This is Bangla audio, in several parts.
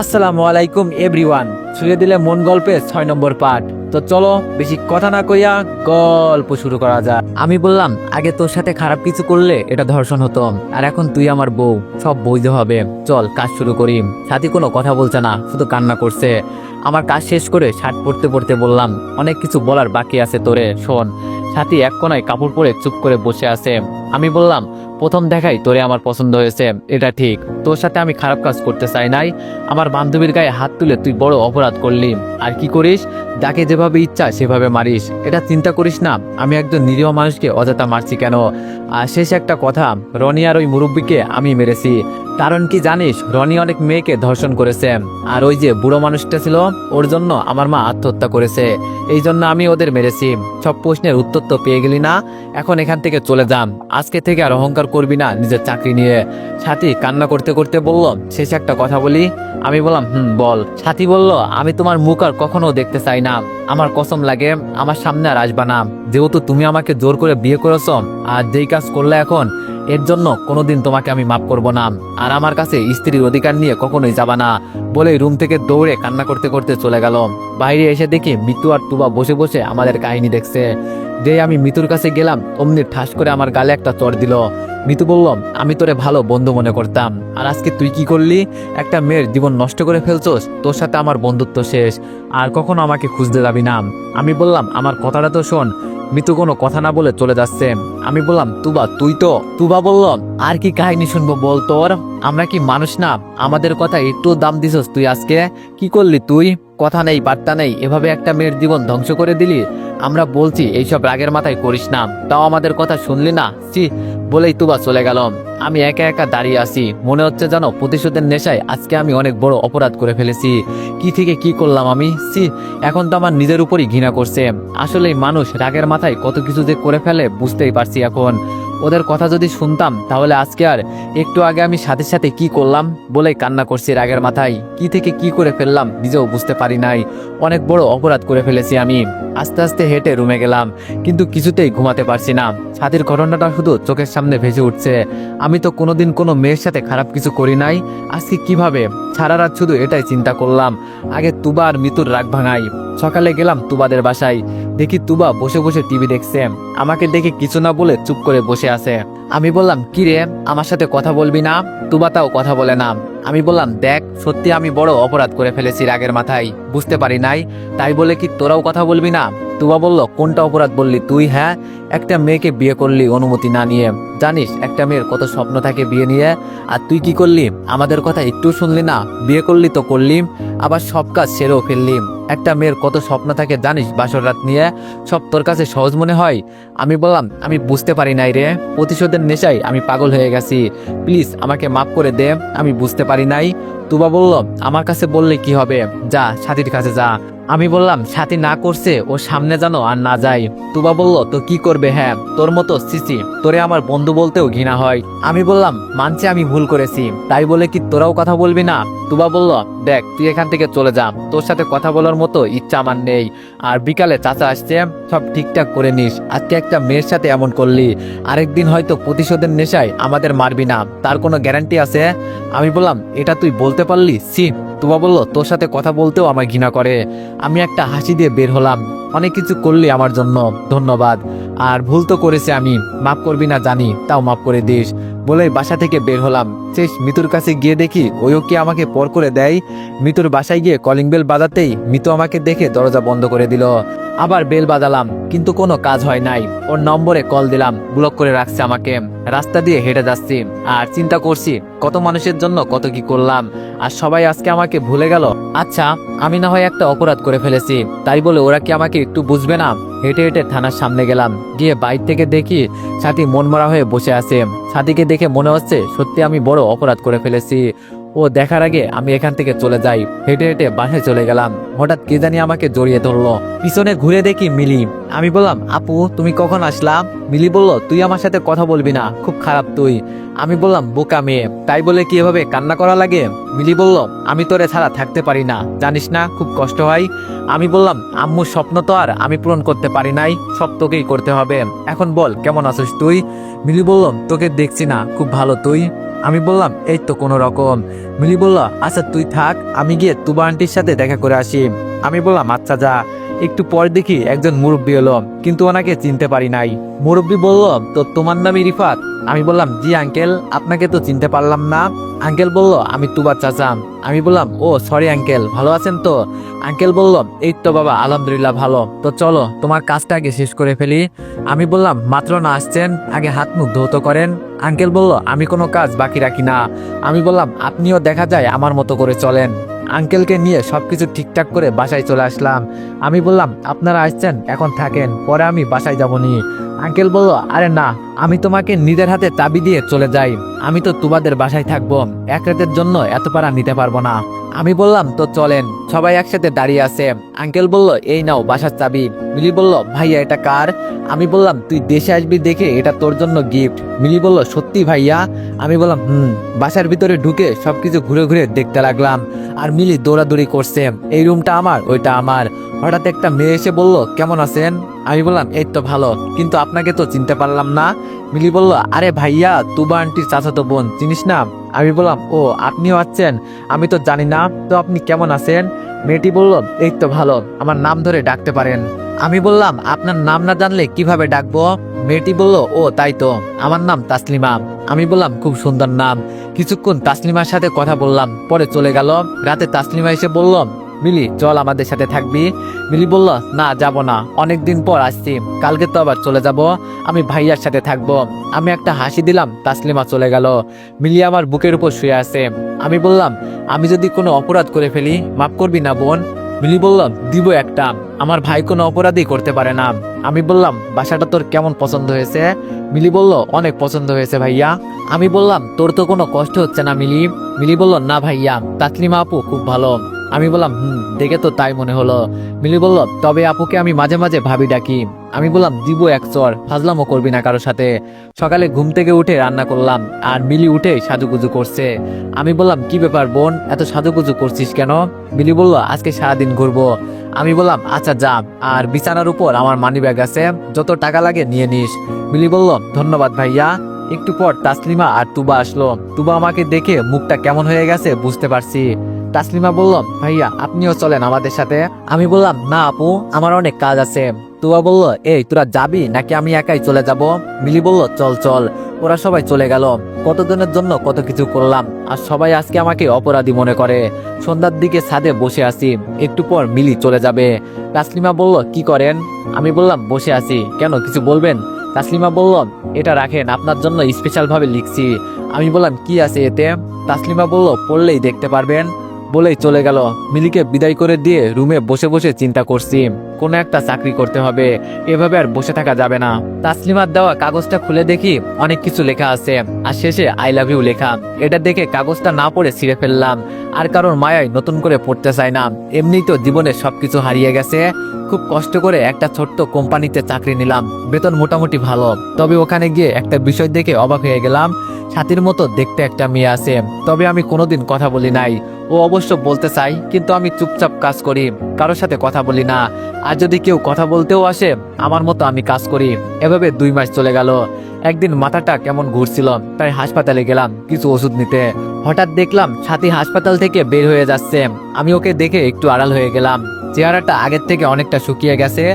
আসসালামু আলাইকুম এভরিওয়ান। ছুঁয়ে দিলে মন গল্পে 6 নম্বর পার্ট। তো চলো বেশি কথা না কইয়া গল্প শুরু করা যাক। আমি বললাম, আগে তোর সাথে খারাপ কিছু করলে এটা ধর্ষণ হতো, আর এখন তুই আমার বউ, সব বৈধ হবে। চল কাজ শুরু করি। সাথী কোনো কথা বলছে না, শুধু কান্না করছে। আমার কাজ শেষ করে শার্ট পরতে পরতে বললাম, অনেক কিছু বলার বাকি আছে তোরে, শোন। সাথী এক কোনায় কাপড় পরে চুপ করে বসে আছে। আমি বললাম, প্রথম দেখাই তোরে আমার পছন্দ হয়েছে, এটা ঠিক। তোর সাথে আমি খারাপ কাজ করতে চাই নাই। আমার বান্ধবীর গায়ে হাত তুলে তুই বড় অপরাধ করলি। আর কি করিস, যাকে যেভাবে ইচ্ছা সেভাবে মারিস। এটা চিন্তা করিস না আমি একজন নিরীহ মানুষকে অযথা মারছি কেন। আর শেষ একটা কথা, রনি আর ওই মুরব্বীকে আমি মেরেছি। কারণ কি জানিস, রনি অনেক মেয়েকে ধর্ষণ করেছে, আর ওই যে বুড়ো মানুষটা ছিল, ওর জন্য আমার মা আত্মহত্যা করেছে। এই জন্য আমি ওদের মেরেছি। সব প্রশ্নের উত্তর তো পেয়ে গেলি না, এখন এখান থেকে চলে যাম। আজকে থেকে আর অহংকার করবি না নিজের চাকরি নিয়ে। সাথী কান্না করতে করতে বলল, শেষে একটা কথা বলি। আমি বললাম, বল। সাথী বলল, আমি তোমার মুখ আর কখনো দেখতে চাই না। আমার কসম লাগে আমার সামনে আর আসবা না। যেহেতু তুমি আমাকে জোর করে বিয়ে করেছ, আর যেই কাজ করলে এখন, এর জন্য কোনোদিন তোমাকে আমি মাফ করব না। আর আমার কাছে স্ত্রীর অধিকার নিয়ে কখনোই যাবা না। বলে রুম থেকে দৌড়ে কান্না করতে করতে চলে গেল। বাইরে এসে দেখি মিতু আর তুবা বসে বসে আমাদের কাহিনী দেখছে। যেই আমি মিতুর কাছে গেলাম, অমনি ঠাস করে আমার গালে একটা চড় দিল। মিতু বলল, আমি তোরে ভালো বন্ধু মনে করতাম, আর আজকে তুই কি করলি? একটা মেয়ের জীবন নষ্ট করে ফেলছোস। তোর সাথে আমার বন্ধুত্ব শেষ, আর কখনো আমাকে খুঁজতে যাবি না। আমি বললাম, আমার কথাটা তো শোন। মিতু কোনো কথা না বলে চলে যাচ্ছে। আমি বললাম, তুবা তুই তো। তুবা বলল, আর কি কাহিনী শুনবো বল তোর? আমরা কি মানুষ না? আমাদের কথা একটু দাম দিছস তুই? আজকে কি করলি তুই? কথা নেই বার্তা নেই, এভাবে একটা মেয়ের জীবন ধ্বংস করে দিলি। আমরা বলছি এইসব রাগের মাথায় করিস না, তাও আমাদের কথা শুনলি না। চি। বলেই তুবা চলে গেল। আমি একা একা দাঁড়িয়ে আছি, মনে হচ্ছে যেন প্রতিশোধের নেশায় আজকে আমি অনেক বড় অপরাধ করে ফেলেছি। কি থেকে কি করলাম আমি? চি। এখন তো আমার নিজের উপরই ঘৃণা করছে। আসলে মানুষ রাগের মাথায় কত কিছু যে করে ফেলে বুঝতেই পারছি এখন। ওদের কথা যদি শুনতাম তাহলে আজকে আর একটু আগে আমি সাথে সাথে কি করলাম বলেই কান্না করছি রাগের মাথায়। কি থেকে কি করে ফেললাম নিজেও বুঝতে পারি নাই। অনেক বড় অপরাধ করে ফেলেছি আমি। আস্তে আস্তে হেঁটে রুমে গেলাম, কিন্তু কিছুতেই ঘুমাতে পারছি না। সাথীর ঘটনাটা শুধু চোখের সামনে ভেসে উঠছে। আমি তো কোনোদিন কোনো মেয়ের সাথে খারাপ কিছু করি নাই, আজকে কিভাবে? সারা রাত শুধু এটাই চিন্তা করলাম, আগে তুবা আর মিতুর রাগ ভাঙাই। সকালে গেলাম তুবাদের বাসায়, দেখি তুবা বসে বসে টিভি দেখছে। আমাকে দেখে কিছু না বলে চুপ করে বসে আছে। আমি বললাম, কি রে, আমার সাথে কথা বলবি না? তুবা তাও কথা বলে না। আমি বললাম, দেখ, সত্যি আমি বড় অপরাধ করে ফেলেছি রাগের মাথায়, বুঝতে পারি নাই, তাই বলে কি তোরাও কথা বলবি না? তুবা বলল, কোনটা অপরাধ বললি তুই? হ্যাঁ, একটা মেয়েকে বিয়ে করলি অনুমতি না নিয়ে। জানিস একটা মেয়ের কত স্বপ্ন থাকে বিয়ে নিয়ে, আর তুই কি করলি? আমাদের কথা একটু শুনলি না, বিয়ে করলি তো করলি, আবার সব কাজ সেরেও ফেললি। একটা মেয়ের কত স্বপ্ন থাকে জানিস বাসর রাত নিয়ে, সব তোর কাছে সহজ মনে হয়? আমি বললাম, আমি বুঝতে পারি নাই রে, প্রতিশোধের নেশায় আমি পাগল হয়ে গেছি, প্লিজ আমাকে মাফ করে দে, আমি বুঝতে পারি নাই। তুবা বলল, আমার কাছে বললে কি হবে, যা সাথীর কাছে যা। আমি বললাম, সাথী না করছে, ও সামনে জানো আর না যায়। তুবা বলল, তো কি করবে? হ্যাঁ, তোর মতো সিসি, তোরে আমার বন্ধু বলতেও ঘৃণা হয়। আমি বললাম, মানছে আমি ভুল করেছি, তাই বলে কি তোরাও কথা বলবি না? তুবা বলল, দেখ তুই এখান থেকে চলে যা, তোর সাথে কথা বলার মতো ইচ্ছা আমার নেই। আর বিকালে চাচা আসছে, সব ঠিকঠাক করে নিস। আজকে একটা মেয়ের সাথে এমন করলি, আরেকদিন হয়তো প্রতিশোধের নেশায় আমাদের মারবি না, তার কোনো গ্যারান্টি আছে? আমি বললাম, এটা তুই বলতে পারলি? সি। তুবা বলল, তোর সাথে কথা বলতেও আমার ঘৃণা করে। আমি একটা হাসি দিয়ে বের হলাম। অনেক কিছু করলি আমার জন্য, ধন্যবাদ। আর ভুল তো করেছে, আমি মাফ করবি না জানি, তাও মাফ করে দিস। বলে বাসা থেকে বের হলাম। শেষ মিতুর কাছে গিয়ে দেখি ওইও কি আমাকে পর করে দেয়। মিতুর বাসায় গিয়ে কলিং বেল বাজাতেই মিতু আমাকে দেখে দরজা বন্ধ করে দিল। আবার বেল বাজালাম, কিন্তু কোনো কাজ হয় নাই। ওর নম্বরে কল দিলাম, ব্লক করে রাখছে আমাকে। রাস্তা দিয়ে হেঁটে যাচ্ছি আর চিন্তা করছি কত মানুষের জন্য কত কি করলাম, আর সবাই আজকে আমাকে ভুলে গেল। আচ্ছা, আমি না হয় একটা অপরাধ করে ফেলেছি, তাই বলে ওরা কি আমাকে একটু বুঝবে না? হেঁটে হেঁটে থানার সামনে গেলাম, গিয়ে বাইর থেকে দেখি সাথী মনমরা হয়ে বসে আছে। সাথীকে দেখে মনে হচ্ছে সত্যি আমি বড় অপরাধ করে ফেলেছি। ও দেখার আগে আমি এখান থেকে চলে যাই। হেঁটে হেঁটে বাসায় চলে গেলাম, হঠাৎ কে জানি আমাকে জড়িয়ে ধরলো। পিছনে ঘুরে দেখি মিলি। আমি বললাম, আপু তুমি কখন আসলাম? মিলি বলল, তুই আমার সাথে কথা বলবি না, খুব খারাপ তুই। আমি বললাম, বোকা মেয়ে, তাই বলে কি এভাবে কান্না করা লাগে? মিলি বলল, আমি তোরে ছাড়া থাকতে পারি না, জানিস না খুব কষ্ট হয়। আমি বললাম, আম্মুর স্বপ্ন তো আর আমি পূরণ করতে পারি নাই, সব তোকেই করতে হবে। এখন বল কেমন আছিস তুই? মিলি বলল, তোকে দেখছি না, খুব ভালো তুই? আমি বললাম এই তো কোনো রকম। মিলি বলল আচ্ছা তুই থাক, আমি গিয়ে তুবা আন্টির সাথে দেখা করে আসি। আমি বললাম আচ্ছা যা। একটু পর দেখি একজন মুরব্বী এলো, কিন্তু ওনাকে চিনতে পারি নাই। মুরব্বী বলল তো তোমার নামই রিফাত? আমি বললাম জি আঙ্কেল, আপনাকে তো চিনতে পারলাম না। আঙ্কেল বলল আমি তুবার চাচা। আমি বললাম ও সরি আঙ্কেল, ভালো আছেন তো? আঙ্কেল বলল এই তো বাবা আলহামদুলিল্লাহ ভালো। তো চলো তোমার কাজটা আগে শেষ করে ফেলি। আমি বললাম মাত্র না আসছেন, আগে হাত মুখ ধৌত করেন। আঙ্কেল বলল আমি কোনো কাজ বাকি রাখি না। আমি বললাম আপনিও দেখা যায় আমার মতো করে চলেন। আঙ্কেলকে নিয়ে সবকিছু ঠিকঠাক করে বাসায় চলে আসলাম। আমি বললাম আপনারা আসছেন এখন থাকেন, পরে আমি বাসায় যাবনি। আঙ্কেল বলল আরে না, আমি তোমাকে নিজের হাতে চাবি দিয়ে চলে যাই, আমি তো তোমাদের বাসায় থাকবো, এক রাতের জন্য এত পারা নিতে পারবো না। আমি বললাম তো চলেন। সবাই একসাথে দাঁড়িয়ে আছে। আঙ্কেল বলল এই নাও বাসার চাবি। মিলি বলল ভাইয়া এটা কার? আমি বললাম তুই দেশে আসবি দেখে এটা তোর জন্য গিফট। মিলি বলল সত্যি ভাইয়া? আমি বললাম বাসার ভিতরে ঢুকে সবকিছু ঘুরে ঘুরে দেখতে লাগলাম। আর মিলি দৌড়াদৌড়ি করছে, এই রুমটা আমার ওইটা আমার। হঠাৎ একটা মেয়ে এসে বলল কেমন আছেন? আমি বললাম এই তো ভালো, কিন্তু আপনাকে তো চিনতে পারলাম না। মিলি বলল আরে ভাইয়া তুবা আন্টির চাচাতো বোন, চিনিস না? আমি বললাম ও আপনিও আছেন? আমি তো জানি না, তো আপনি কেমন আছেন? মেয়েটি বলল এই তো ভালো, আমার নাম ধরে ডাকতে পারেন। আমি বললাম আপনার নাম না জানলে কিভাবে ডাকবো? মেয়েটি বলল ও তাই তো, আমার নাম তাসলিমা। আমি বললাম খুব সুন্দর নাম। কিছুক্ষণ তাসলিমার সাথে কথা বললাম, পরে চলে গেল। রাতে তাসলিমা এসে বলল মিলি চল আমাদের সাথে থাকবি। মিলি বলল না যাব না, অনেকদিন পর আসছি, কালকে তো আবার চলে যাব, আমি ভাইয়ার সাথে থাকবো। আমি একটা হাসি দিলাম, তাসলিমা চলে গেল। মিলি আমার বুকের উপর শুয়ে আছে। আমি বললাম আমি যদি কোনো অপরাধ করে ফেলি মাফ করবি না বোন? মিলি বলল দিব একটা, আমার ভাই কোনো অপরাধই করতে পারে না। আমি বললাম বাসাটা তোর কেমন পছন্দ হয়েছে? মিলি বলল অনেক পছন্দ হয়েছে ভাইয়া। আমি বললাম তোর তো কোনো কষ্ট হচ্ছে না মিলি? মিলি বলল না ভাইয়া, তাসলিমা আপু খুব ভালো। আমি বললাম দেখে তো তাই মনে হলো। মিলি বলল তবে আপুকে আমি মাঝে মাঝে ভাবি ডাকি। আমি বললাম দিব এক চর, ফাজলামো করবি না কারোর সাথে। সকালে ঘুম থেকে উঠে রান্না করলাম, আর মিলি উঠে সাজুগুজু করছে। আমি বললাম কি ব্যাপার বোন, এত সাজুগুজু করছিস কেন? মিলি বলল আজকে সারাদিন ঘুরবো। আমি বললাম আচ্ছা যা, আর বিছানার উপর আমার মানি ব্যাগ আছে, যত টাকা লাগে নিয়ে নিস। মিলি বলল ধন্যবাদ ভাইয়া। একটু পর তাসলিমা আর তুবা আসলো। তুবা আমাকে দেখে মুখটা কেমন হয়ে গেছে বুঝতে পারছি। তাসলিমা বলল ভাইয়া আপনিও চলেন আমাদের সাথে। আমি বললাম না আপু, আমার অনেক কাজ আছে। তুবা বলল এই তোরা যাবি নাকি আমি একাই চলে যাব? মিলি বলল চল চল। ওরা সবাই চলে গেল। কতদিনের জন্য কত কিছু করলাম, আর সবাই আজকে আমাকে অপরাধী মনে করে। সন্ধ্যার দিকে ছাদে বসে আছি, একটু পর মিলি চলে যাবে। তাসলিমা বলল কি করেন? আমি বললাম বসে আছি। কেন, কিছু বলবেন? তাসলিমা বলল এটা রাখেন, আপনার জন্য স্পেশাল ভাবে লিখছি। আমি বললাম কি আছে এতে? তাসলিমা বলল পড়লেই দেখতে পারবেন। বলেই চলে গেল। মিলিকে বিদায় করে দিয়ে রুমে বসে বসে চিন্তা করছি, কোনো একটা চাকরি করতে হবে, এভাবে আর বসে থাকা যাবে না। তাসলিমার দেওয়া কাগজটা খুলে দেখি অনেক কিছু লেখা আছে, আর শেষে আই লাভ ইউ লেখা। এটা দেখে কাগজটা না পড়ে ছিঁড়ে ফেললাম। আর কারণ মায়ায় নতুন করে পড়তে চাই না, এমনি তো জীবনে সবকিছু হারিয়ে গেছে। খুব কষ্ট করে একটা ছোট্ট কোম্পানিতে চাকরি নিলাম, বেতন মোটামুটি ভালো। তবে ওখানে গিয়ে একটা বিষয় দেখে অবাক হয়ে গেলাম, সাথীর মতো দেখতে একটা মেয়ে আছে, তবে আমি কোনোদিন কথা বলি নাই। ও অবশ্য বলতে চাই, কিন্তু আমি চুপচাপ কাজ করি, কারোর সাথে কথা বলি না। আর যদি কেউ কথা বলতেও আসে আমার মতো আমি কাজ করি। এভাবে 2 মাস চলে গেল। একদিন মাথাটা কেমন ঘুরছিল, তাই হাসপাতালে গেলাম কিছু ওষুধ নিতে। হঠাৎ দেখলাম সাথী হাসপাতাল থেকে বের হয়ে যাচ্ছে। আমি ওকে দেখে একটু আড়াল হয়ে গেলাম। চেহারাটা আগের থেকে অনেকটা শুকিয়ে গেছে।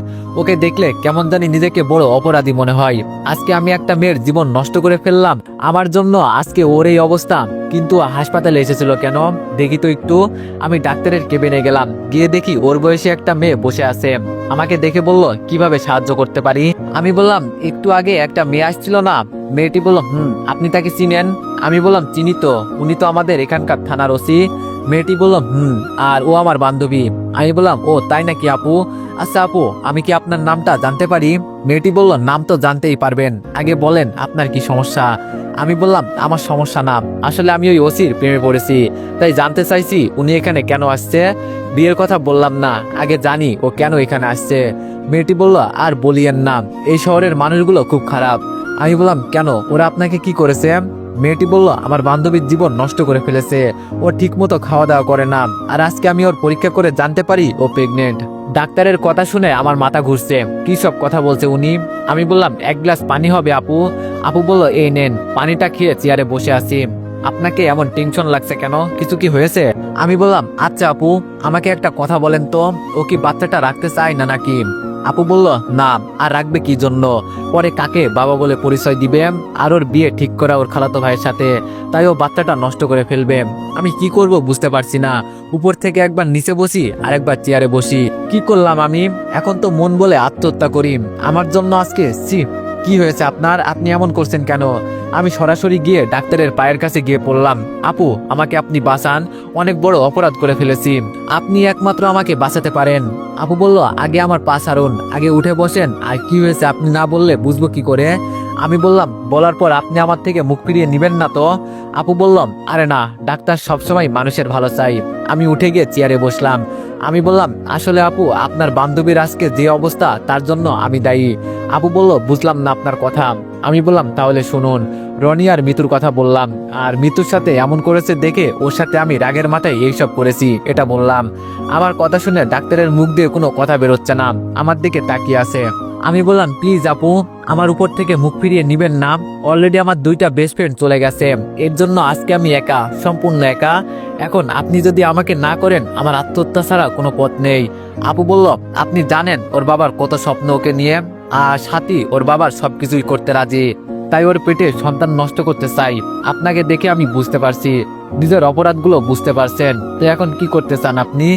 ওকে দেখলে কেমন জানি নিজেকে বড় অপরাধী মনে হয়। আজকে আমি একটা মেয়ের জীবন নষ্ট করে ফেললাম, আমার জন্য আজকে ওর এই অবস্থা। কিন্তু হাসপাতালে এসেছিল কেন দেখি তো একটু। আমি ডাক্তারের কেবিনে গেলাম, গিয়ে দেখি ওর বয়সী একটা মেয়ে বসে আছে। আমাকে দেখে বলল কিভাবে সাহায্য করতে পারি? আমি বললাম একটু আগে একটা মেয়ে আসছিল না? মেয়েটি বলল আপনি তাকে চিনেন? আমি বললাম চিনি তো, উনি তো আমাদের এখানকার থানার ওসি। মেয়েটি বলল আর ও আমার বান্ধবী। আমি বললাম ও তাই নাকি আপু? আচ্ছা আপু, আমি কি আপনার নামটা জানতে পারি? মেয়েটি বলল নাম তো জানতেই পারবেন, আগে বলেন আপনার কি সমস্যা। আমি বললাম আমার সমস্যা না, আসলে আমি ওই ওসির প্রেমে পড়েছি, তাই জানতে চাইছি উনি এখানে কেন আসছে। বিয়ের কথা বললাম না, আগে জানি ও কেন এখানে আসছে। মেয়েটি বলল আর বলিয়েন না, এই শহরের মানুষগুলো খুব খারাপ। আমি বললাম কেন, ওরা আপনাকে কি করেছে? মেয়েটি বলল আমার বান্ধবীর জীবন নষ্ট করে ফেলেছে, ও ঠিক মতো খাওয়া দাওয়া করে না, আর আজকে আমি ওর পরীক্ষা করে জানতে পারি ও প্রেগনেন্ট। ডাক্তারের কথা শুনে আমার মাথা ঘুরছে, কি সব কথা বলছে উনি। আমি বললাম 1 গ্লাস পানি হবে আপু? আপু বলল এই নেন। পানিটা খেয়ে চেয়ারে বসে আছি। আপনাকে এমন টেনশন লাগছে কেন? কিছু কি হয়েছে? আমি বললাম, আচ্ছা আপু, আমাকে একটা কথা বলেন তো, ও কি বাচ্চাটা রাখতে চায় না নাকি? আপু বলল, না, আর রাখবে কি জন্য? পরে কাকে বাবা বলে পরিচয় দিবে, আর ওর বিয়ে ঠিক করা ওর খালাতো ভাইয়ের সাথে, তাই ও বাচ্চাটা নষ্ট করে ফেলবে। আমি কি করব বুঝতে পারছি না। উপর থেকে একবার নিচে বসি আর একবার চেয়ারে বসি, কি করলাম আমি? এখন তো মন বলে আত্মহত্যা করি। আমার জন্য আজকে কি হয়েছে আপনার? আপনি এমন করছেন কেন? আমি সরাসরি গিয়ে ডাক্তারের পায়ের কাছে গিয়ে পড়লাম, আপু আমাকে আপনি বাঁচান, অনেক বড় অপরাধ করে ফেলেছি, আপনি একমাত্র আমাকে বাঁচাতে পারেন। আপু বলল, আগে আমার পা ছাড়ুন, আগে উঠে বসেন, আর কি হয়েছে আপনি না বললে বুঝবো কি করে? আমি বললাম, বলার পর আপনি আমার থেকে মুখ ফিরিয়ে নিবেন না তো? আপু বললাম, আরে না, ডাক্তার সবসময় মানুষের ভালো চাই। আমি উঠে গিয়ে চেয়ারে বসলাম। আমি বললাম, আসলে আপু, আপনার বান্ধবীর আজকে যে অবস্থা তার জন্য আমি দায়ী। আপু বলল, বুঝলাম না আপনার কথা। আমি বললাম, তাহলে শুনুন। রনি আর মিতুর কথা বললাম, আর মিতুর সাথে এমন করেছে দেখে ওর সাথে আমি রাগের মাথায় এইসব করেছি, এটা বললাম। আমার কথা শুনে ডাক্তারের মুখ দিয়ে কোনো কথা বেরোচ্ছে না, আমার দিকে তাকিয়ে আছে। আমি বললাম, প্লিজ আপু, আমার উপর থেকে মুখ ফিরিয়ে নিবেন না। অলরেডি আমার 2টা বেস্ট ফ্রেন্ড চলে গেছে, এর জন্য আজকে আমি একা, সম্পূর্ণ একা। এখন আপনি যদি আমাকে না করেন, আমার আত্মহত্যা ছাড়া কোনো পথ নেই। আপু বলল, আপনি জানেন ওর বাবার কত স্বপ্ন ওকে নিয়ে, আর সাথী ওর বাবার সবকিছুই করতে রাজি, তাই ওর পেটে সন্তান নষ্ট করতে চাই। আপনাকে দেখে আমি বুঝতে পারছি, নিজের অপরাধগুলো বুঝতে পারছেন, তো এখন কি করতে চান আপনি?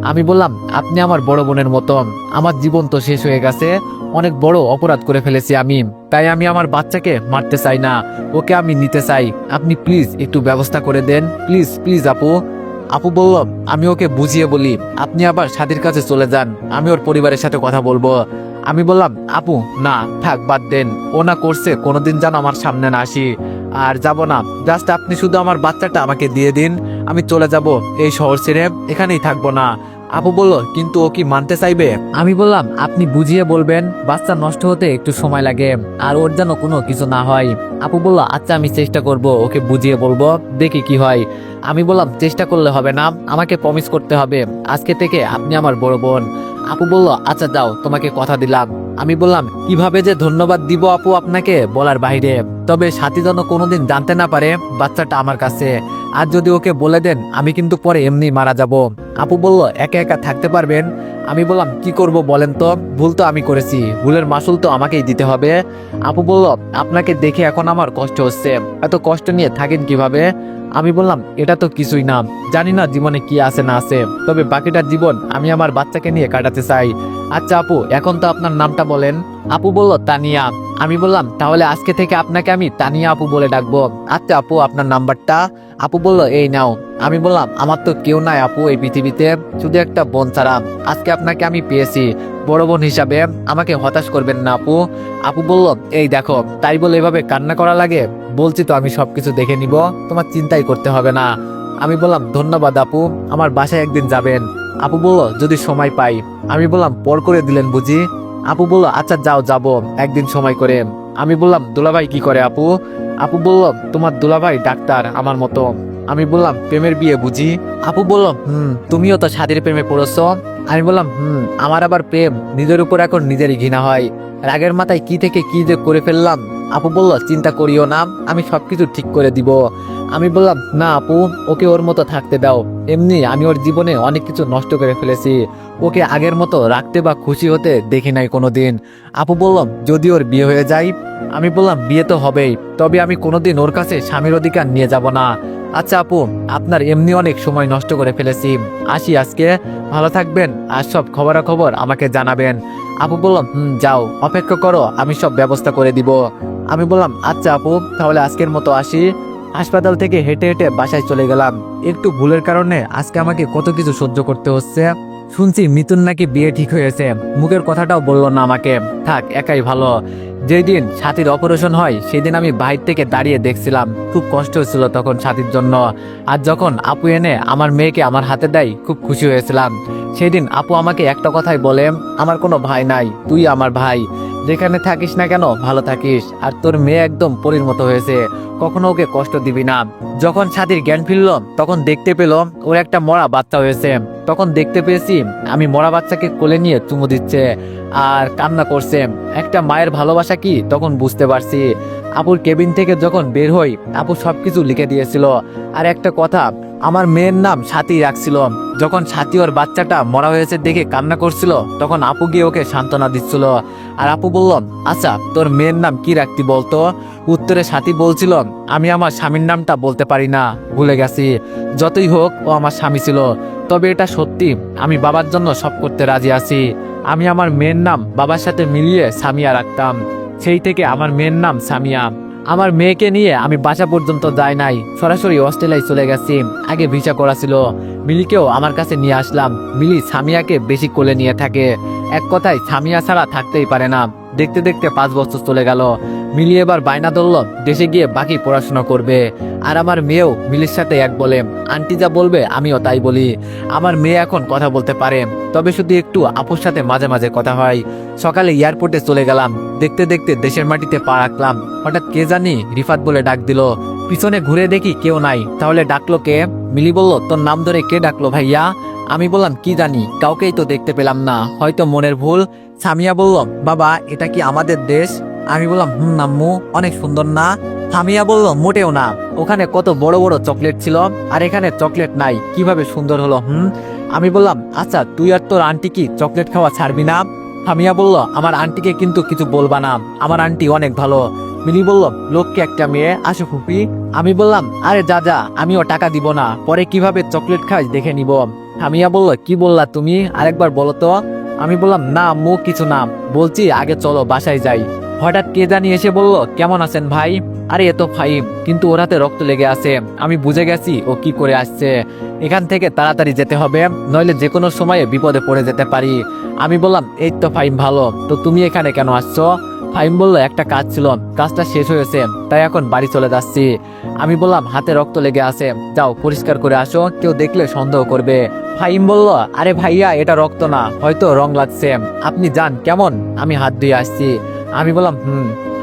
আমি বললাম, আপনি আমার বড় বোনের মতো, আমার জীবন তো শেষ হয়ে গেছে, অনেক বড় অপরাধ করে ফেলেছি আমি, তাই আমি আমার বাচ্চাকে মারতে চাই না, ওকে আমি নিতে চাই। আপনি প্লিজ একটু ব্যবস্থা করে দেন, প্লিজ প্লিজ আপু। আপু বলল, আমি ওকে বুঝিয়ে বলি, আপনি আবার সাথীর কাছে চলে যান, আমি ওর পরিবারের সাথে কথা বলবো। আমি বললাম, আপু না, থাক, বাদ দেন, ও না করছে কোনোদিন যেন আমার সামনে না আসি, আর যাব না। জাস্ট আপনি শুধু আমার বাচ্চাটা আমাকে দিয়ে দিন, আমি চলে যাব এই শহর ছেড়ে, এখানেই থাকবো না। আপু বলল, কিন্তু ও কি মানতে চাইবে? আমি বললাম, আপনি বুঝিয়ে বলবেন, বাচ্চা নষ্ট হতে একটু সময় লাগে, আর ওর যেন কোনো কিছু না হয়। আপু বলল, আচ্ছা আমি চেষ্টা করব, ওকে বুঝিয়ে বলবো, দেখি কি হয়। আমি বললাম, চেষ্টা করলে হবে না, আমাকে প্রমিস করতে হবে আজকে থেকে আপনি আমার বড় বোন। আপু বলল, আচ্ছা যাও, তোমাকে কথা দিলাম। আমি বললাম, কিভাবে যে ধন্যবাদ দিব আপু আপনাকে বলার বাইরে, তবে সাথী যেন কোনোদিন জানতে না পারে বাচ্চাটা আমার কাছে, আর যদি ওকে বলে দেন আমি কিন্তু পরে এমনি মারা যাব। আপু বলল, একা একা থাকতে পারবেন? আমি বললাম, কি করব বলেন তো, ভুল তো আমি করেছি, ভুলের মাসুল তো আমাকেই দিতে হবে। আপু বলল, আপনাকে দেখে এখন আমার কষ্ট হচ্ছে, এত কষ্ট নিয়ে থাকেন কিভাবে? আমি বললাম, এটা তো কিছুই না, জানি না জীবনে কি আছে না আছে, তবে বাকিটা জীবন আমি আমার বাচ্চাকে নিয়ে কাটাতে চাই। আচ্ছা আপু, এখন তো আপনার নামটা বলেন। আপু বলল, তানিয়া। আমি বললাম, তাহলে আজকে থেকে আপনাকে আমি তানিয়া আপু বলে ডাকবো। আচ্ছা আপু, আপনার নাম্বারটা? আপু বলল, এই নাও। আমি বললাম, আমার তো কেউ নাই আপু এই পৃথিবীতে, শুধু একটা বোন ছাড়া, আজকে আপনাকে আমি পেয়েছি, বড় বোন হিসাবে আমাকে হতাশ করবেন না আপু। আপু বলল, এই দেখো, তাই বলে এভাবে কান্না করা লাগে? বলছি তো আমি সবকিছু দেখে নিব, তোমার চিন্তাই করতে হবে না। আমি বললাম, ধন্যবাদ আপু, আমার বাসায় একদিন যাবেন। আপু বলল, যদি সময় পাই। আমি বললাম, পর করে দিলেন বুঝি? আপু বলল, আচ্ছা যাও, যাব একদিন সময় করে। আমি বললাম, দুলাভাই কি করে আপু? আপু বলল, তোমার দুলাভাই ডাক্তার, আমার মতো। আমি বললাম, প্রেমের বিয়ে বুঝি? আপু বলল, তুমিও তো সাথীর প্রেমে পড়েছ। আমি বললাম, আমার আবার প্রেম, নিজের উপর এখন নিজেরই ঘৃণা হয়, রাগের মাথায় কি থেকে কি যে করে ফেললাম। আপু বলল, চিন্তা করিও না, আমি সবকিছু ঠিক করে দিব। আমি বললাম, না আপু, ওকে ওর মতো থাকতে দাও, এমনি আমি ওর জীবনে অনেক কিছু নষ্ট করে ফেলেছি, ওকে আগের মতো রাখতে বা খুশি হতে দেখি নাই কোনোদিন। আপু বললাম, যদি ওর বিয়ে হয়ে যায়? আমি বললাম, বিয়ে তো হবেই, তবে আমি কোনোদিন ওর কাছে স্বামীর অধিকার নিয়ে যাব না। আচ্ছা আপু, আপনার এমনি অনেক সময় নষ্ট করে ফেলেছি, আসি আজকে, ভালো থাকবেন, আর সব খবরাখবর আমাকে জানাবেন। আপু বললাম, যাও, অপেক্ষা করো, আমি সব ব্যবস্থা করে দিব। আমি বললাম, আচ্ছা আপু, তাহলে আজকের মতো আসি। হাসপাতাল থেকে হেঁটে হেঁটে বাসায় চলে গেলাম। একটু ভুলের কারণে আজকে আমাকে কত কিছু সহ্য করতে হচ্ছে। শুনছি মিতুন নাকি বিয়ে ঠিক হয়েছে, মুখের কথাটাও বললো না আমাকে, থাক, একাই ভালো। যেই দিন সাথীর অপারেশন হয় সেদিন আমি বাইরে থেকে দাঁড়িয়ে দেখছিলাম, খুব কষ্ট হচ্ছিল তখন সাথীর জন্য। আর যখন আপু এনে আমার মেয়েকে আমার হাতে দেয়, খুব খুশি হয়েছিলাম। সেদিন আপু আমাকে একটা কথাই বলে, আমার কোনো ভাই নাই, তুই আমার ভাই। যেখানে থাকিস না কেন ভালো থাকিস, আর তোর মেয়ে একদম পরীর মতো হয়েছে, কখনো ওকে কষ্ট দিবি না। যখন সাথীর জ্ঞান ফিরল তখন দেখতে পেল ওর একটা মরা বাচ্চা হয়েছে। তখন দেখতে পেয়েছি আমি মরা বাচ্চাকে কোলে নিয়ে চুমু দিচ্ছে আর কান্না করছে। একটা মায়ের ভালোবাসা কি তখন বুঝতে পারছি। আপুর কেবিন থেকে যখন বের হই আপু সবকিছু লিখে দিয়েছিল। আর একটা কথা, আমার মেয়ের নাম সাথী রাখছিল। যখন সাথী ওর বাচ্চাটা মরা হয়েছে দেখে কান্না করছিল তখন আপু গিয়ে ওকে সান্ত্বনা দিচ্ছিল। আর আপু বলল, আচ্ছা তোর মেয়ের নাম কি রাখতি বলতো? উত্তরে সাথী বলছিল, আমি আমার স্বামীর নামটা বলতে পারি না, ভুলে গেছি। যতই হোক ও আমার স্বামী ছিল। তবে এটা সত্যি, আমি বাবার জন্য সব করতে রাজি আছি। আমি আমার মেয়ের নাম বাবার সাথে মিলিয়ে সামিয়া রাখতাম। সেই থেকে আমার মেয়ের নাম সামিয়া। আমার মেয়েকে নিয়ে আমি বাসা পর্যন্ত যাই নাই, সরাসরি অস্ট্রেলিয়ায় চলে গেছি। আগে ভিসা করা ছিল। মিলিকেও আমার কাছে নিয়ে আসলাম। মিলি সামিয়াকে বেশি কোলে নিয়ে থাকে। এক কথায় সামিয়া ছাড়া থাকতেই পারে না। দেখতে দেখতে 5 বছর চলে গেল। মিলি এবার বায়না ধরল দেশে গিয়ে বাকি পড়াশোনা করবে। আর আমার মেয়েও মিলির সাথে এক বলে। আন্টি যা বলবে আমিও তাই বলি। আমার মেয়ে এখন কথা বলতে পারে, তবে শুধু একটু আপুর সাথে মাঝে মাঝে কথা হয়। সকালে এয়ারপোর্টে চলে গেলাম। দেখতে দেখতে দেশের মাটিতে পা রাখলাম। হঠাৎ কে জানি রিফাত বলে ডাক দিল। পিছনে ঘুরে দেখি কেউ নাই। তাহলে ডাকলো কে? মিলি বলল, তোর নাম ধরে কে ডাকলো ভাইয়া? আমি বললাম, কি জানি, কাউকেই তো দেখতে পেলাম না, হয়তো মনের ভুল। সামিয়া বলল, বাবা এটা কি আমাদের দেশ? আমি বললাম, আম্মু অনেক সুন্দর না? সামিয়া বলল, মোটেও না, ওখানে কত বড় বড় চকলেট ছিল আর এখানে চকলেট নাই, কিভাবে সুন্দর হলো? আমি বললাম, আচ্ছা তুই আর তোর আন্টি কি চকলেট খাওয়া ছাড়বি না? সামিয়া বলল, আমার আন্টিকে কিন্তু কিছু বলবা না, আমার আন্টি অনেক ভালো। মিলি বলল, লোককে একটা মেয়ে, আসো ফুপি। আমি বললাম, আরে যা যা, আমিও টাকা দিব না, পরে কিভাবে চকলেট খাস দেখে নিব। সামিয়া বলল, কি বললা তুমি, আরেকবার বলো তো। আমি বললাম, না আম্মু কিছু না, বলছি আগে চলো বাসায় যাই। হঠাৎ কে জানি এসে বলল, কেমন আছেন ভাই? আরে এ তো ফাহিম, কিন্তু ওর হাতে রক্ত লেগে আছে। আমি বুঝে গেছি ও কি করে আসছে। এখান থেকে তাড়াতাড়ি যেতে হবে, নইলে যে কোনো সময়ে বিপদে পড়ে যেতে পারি। আমি বললাম, এই তো ফাহিম ভালো, তো তুমি এখানে কেন আসছো? ফাহিম বলল, একটা কাজ ছিল, কাজটা শেষ হয়েছে, তাই এখন বাড়ি চলে যাচ্ছি। আমি বললাম, হাতে রক্ত লেগে আছে, যাও পরিষ্কার করে আসো, কেউ দেখলে সন্দেহ করবে। ফাহিম বলল, আরে ভাইয়া এটা রক্ত না, হয়তো রং লাগছে, আপনি যান কেমন, আমি হাত ধুয়ে আসছি। আমি বললাম,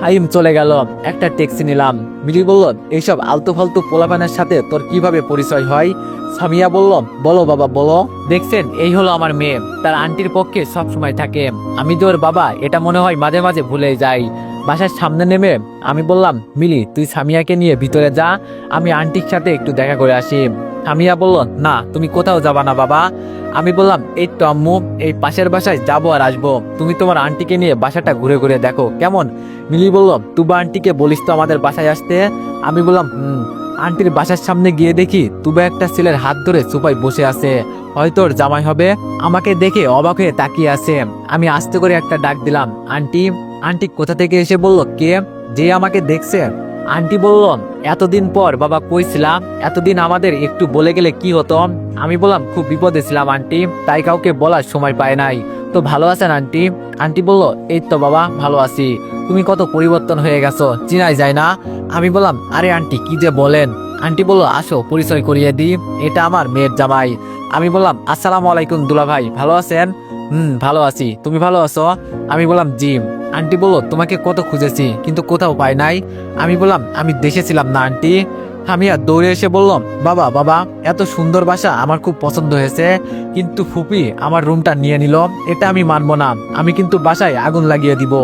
ফাহিম চলে গেল। একটা ট্যাক্সি নিলাম। মিলি বলল, এইসব আলতু ফালতু পোলাপানের সাথে তোর কিভাবে পরিচয় হয়? সামিয়া বলল, বলো বাবা বলো। দেখছেন, এই হলো আমার মেয়ে, তার আন্টির পক্ষে সব সময় থাকে। আমি যে ওর বাবা এটা মনে হয় মাঝে মাঝে ভুলে যাই। বাসার সামনে নেমে আমি বললাম, মিলি তুই সামিয়াকে নিয়ে ভিতরে যা, আমি আন্টির সাথে একটু দেখা করে আসি। সামিয়া বলল, না তুমি কোথাও যাবা না বাবা। আমি বললাম, এই তো আম্মু, এই পাশের বাসায় যাবো আর আসবো, তুমি তোমার আন্টিকে নিয়ে বাসাটা ঘুরে ঘুরে দেখো কেমন। মিলি বলল, তুবা আন্টিকে বলিস তো আমাদের বাসায় আসতে। আমি বললাম, আন্টির বাসার সামনে গিয়ে দেখি তুবা একটা ছেলের হাত ধরে সোফায় বসে আছে, হয়তো ওর জামাই হবে। আমাকে দেখে অবাক হয়ে তাকিয়ে আছে। আমি আস্তে করে একটা ডাক দিলাম, আন্টি। আন্টি কোথা থেকে এসে বলল, কে? যে আমাকে দেখছে। আন্টি বলল, এতদিন পর বাবা কইছিলাম, এতদিন আমাদের একটু বলে গেলে কি হতো। আমি বললাম, খুব বিপদে ছিলাম আন্টি, তাই কাউকে বলার সময় পায় নাই। তো ভালো আছেন আন্টি? আন্টি বলল, এই তো বাবা ভালো আছি, তুমি কত পরিবর্তন হয়ে গেছো, চিনাই যায় না। আমি বললাম, আরে আন্টি কি যে বলেন। আন্টি বলল, আসো পরিচয় করিয়ে দিই, এটা আমার মেয়ের জামাই। আমি বললাম, আসসালামু আলাইকুম দুলা ভাই, ভালো আছেন? ভালো আছি, তুমি ভালো আছো? আমি বললাম, জি। আন্টি বলল, তোমাকে কত খুঁজেছি কিন্তু কোথাও পাই নাই। আমি বললাম, আমি দেশে ছিলাম না আন্টি। আমি আর দৌড়ে এসে বললাম, বাবা বাবা এত সুন্দর বাসা আমার খুব পছন্দ হয়েছে, কিন্তু ফুপি আমার রুমটা নিয়ে নিল, এটা আমি মানবো না, আমি কিন্তু বাসায় আগুন লাগিয়ে দিব।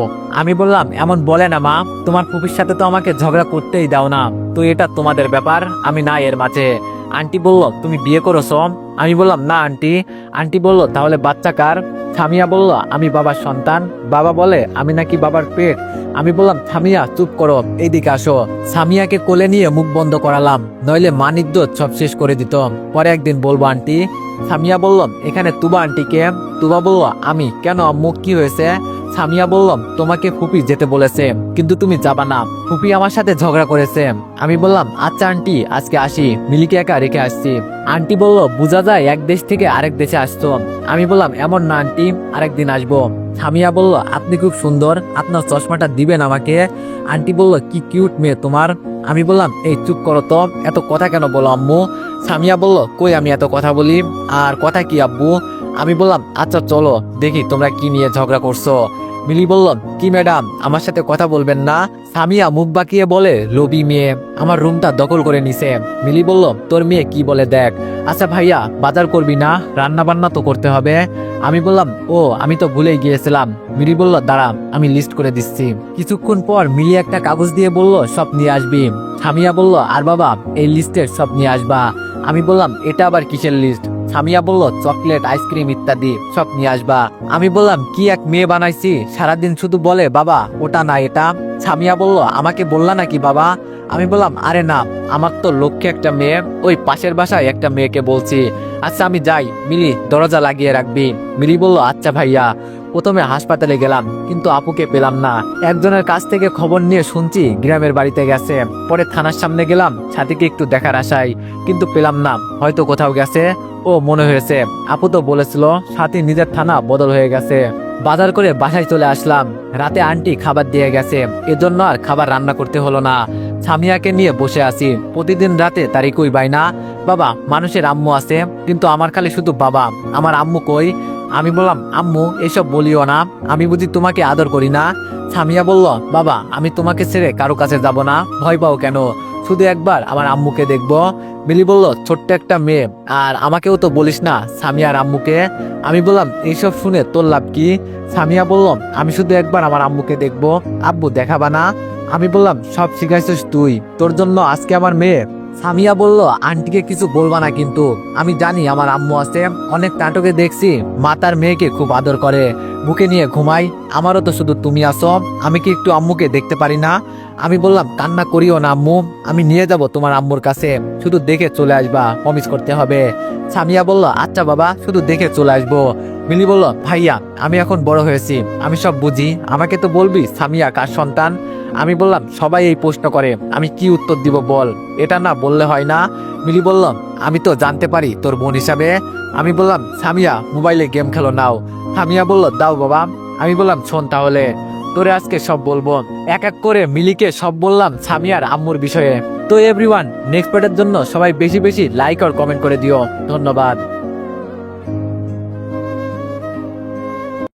আমি বললাম, এমন বলে না মা, তোমার ফুপির সাথে তো আমাকে ঝগড়া করতেই দাও না, তো এটা তোমাদের ব্যাপার, আমি না এর মাঝে। আন্টি বলল, তুমি বিয়ে করেছো? আমি বললাম, না আন্টি। আন্টি বলল, তাহলে বাচ্চা কার? সামিয়া বলল, আমি বাবার সন্তান। বাবা বলে আমি নাকি বাবার পেট। আমি বললাম, সামিয়া চুপ করো, এইদিকে আসো। সামিয়াকে কোলে নিয়ে মুখ বন্ধ করালাম, নইলে মান ইজ্জত সব শেষ করে দিত, পরে একদিন বলবো আন্টি। সামিয়া বলল, এখানে তুবা আন্টিকে? তুবা বলল, আমি কেন আম্মু, কি হয়েছে? সামিয়া বললাম, তোমাকে ফুপি যেতে বলেছে, কিন্তু তুমি যাবা না, ফুপি আমার সাথে ঝগড়া করেছে। আমি বললাম, আচ্ছা আন্টি আজকে আসি, মিলিকে একা রেখে আসছি। আন্টি বলল, বোঝা যায় এক দেশ থেকে আরেক দেশে আসতো। আমি বললাম, এমন না আন্টি, আরেকদিন আসবো। সামিয়া বলল, আপনি খুব সুন্দর, আপনার চশমাটা দিবেন আমাকে। আন্টি বলল, কি কিউট মেয়ে তোমার। আমি বললাম, এই চুপ করো তো, এত কথা কেন বলো আম্মু। সামিয়া বলল, কই আমি এত কথা বলি, আর কথা কি আব্বু। আমি বললাম, আচ্ছা চলো দেখি তোমরা কি নিয়ে ঝগড়া করছো। মিলি বলল, কি ম্যাডাম আমার সাথে কথা বলবেন না? সামিয়া মুখ বাঁকিয়ে বলে, লোভী মেয়ে আমার রুমটা দখল করে নিছে। মিলি বলল, তোর মেয়ে কি বলে দেখ। আচ্ছা ভাইয়া, বাজার করবি না? রান্না বান্না তো করতে হবে। আমি বললাম, ও আমি তো ভুলেই গিয়েছিলাম। মিলি বলল, দাঁড়া আমি লিস্ট করে দিচ্ছি। কিছুক্ষণ পর মিলি একটা কাগজ দিয়ে বলল, সব নিয়ে আসবি। সামিয়া বলল, আর বাবা এই লিস্টের সব নিয়ে আসবা। আমি বললাম, এটা আবার কিসের লিস্ট? সামিয়া বলল, চকলেট আইসক্রিম ইত্যাদি সব নিয়ে আসবা। আমি বললাম, কি এক মেয়ে বানাইছি, সারাদিন শুধু বলে বাবা ওটা না এটা। সামিয়া বলল, আমাকে বললা নাকি বাবা? আমি বললাম, আরে না, আমার তো লক্ষ্যে একটা মেয়ে, ওই পাশের বাসায় একটা মেয়েকে বলছি। আচ্ছা আমি যাই, মিলি দরজা লাগিয়ে রাখবি। মিলি বলল, আচ্ছা ভাইয়া। প্রথমে হাসপাতালে গেলাম, কিন্তু আপুকে পেলাম না। একজনের কাছ থেকে খবর নিয়ে শুনছি গ্রামের বাড়িতে গেছে। পরে থানার সামনে গেলাম সাথীকে একটু দেখার আশায়, কিন্তু পেলাম না, হয়তো কোথাও গেছে। ও মনে হয়েছে, আপু তো বলেছিল সাথী নিজের থানা বদল হয়ে গেছে। বাজার করে বাসায় চলে আসলাম। রাতে আন্টি খাবার দিয়ে গেছে, এজন্য আর খাবার রান্না করতে হলো না। সামিয়াকে নিয়ে বসে আছি। প্রতিদিন রাতে তারই কই বাইনা, বাবা মানুষের আম্মু আছে, কিন্তু আমার খালি শুধু বাবা, আমার আম্মু কই? আমি বললাম, আম্মু এসব বলিও না, আমি বুঝি তোমাকে আদর করি না? সামিয়া বলল, বাবা আমি তোমাকে ছেড়ে কারো কাছে যাব না, ভয় পাও কেন? শুধু একবার আমার আম্মুকে দেখবো। মিলি বলল, ছোট্ট একটা মেয়ে, আর আমাকেও তো বলিস না সামিয়ার আম্মুকে। আমি বললাম, এইসব শুনে তোর লাভ কি? সামিয়া বলল, আমি শুধু একবার আমার আম্মুকে দেখবো, আব্বু দেখাবা না? আমি বললাম, সব শিখাইছিস তুই, তোর জন্য আজকে আমার মেয়ে। সামিয়া বলল, আন্টিকে কিছু বলবা না কিন্তু, আমি জানি আমার আম্মু আছে, অনেক নাটকে দেখছি মা তার মেয়েকে খুব আদর করে, বুকে নিয়ে ঘুমাই, আমারও তো শুধু তুমি আসো, আমি কি একটু আম্মুকে দেখতে পারি না? আমি বললাম, কান্না করিও না আম্মু, আমি নিয়ে যাব তোমার আম্মুর কাছে, শুধু দেখে চলে আসবা, প্রমিস করতে হবে। সামিয়া বলল, আচ্ছা বাবা, শুধু দেখে চলে আসবো। মিলি বলল, ভাইয়া আমি এখন বড় হয়েছি, আমি সব বুঝি, আমাকে তো বলবি সামিয়া কার সন্তান? আমি বললাম, সবাই এই প্রশ্ন করে, আমি কি উত্তর দিব বল, এটা না বললে হয় না? মিলি বলল, আমি তো জানতে পারি তোর বোন হিসাবে। আমি বললাম, সামিয়া মোবাইলে গেম খেলো নাও। সামিয়া বলল, দাও বাবা। আমি বললাম, শোন তাহলে, তোরে আজকে সব বলবো। এক এক করে মিলিকে সব বললাম সামিয়ার আম্মুর বিষয়ে। তো এভরিওয়ান, নেক্সট পার্টের জন্য সবাই বেশি বেশি লাইক আর কমেন্ট করে দিও। ধন্যবাদ।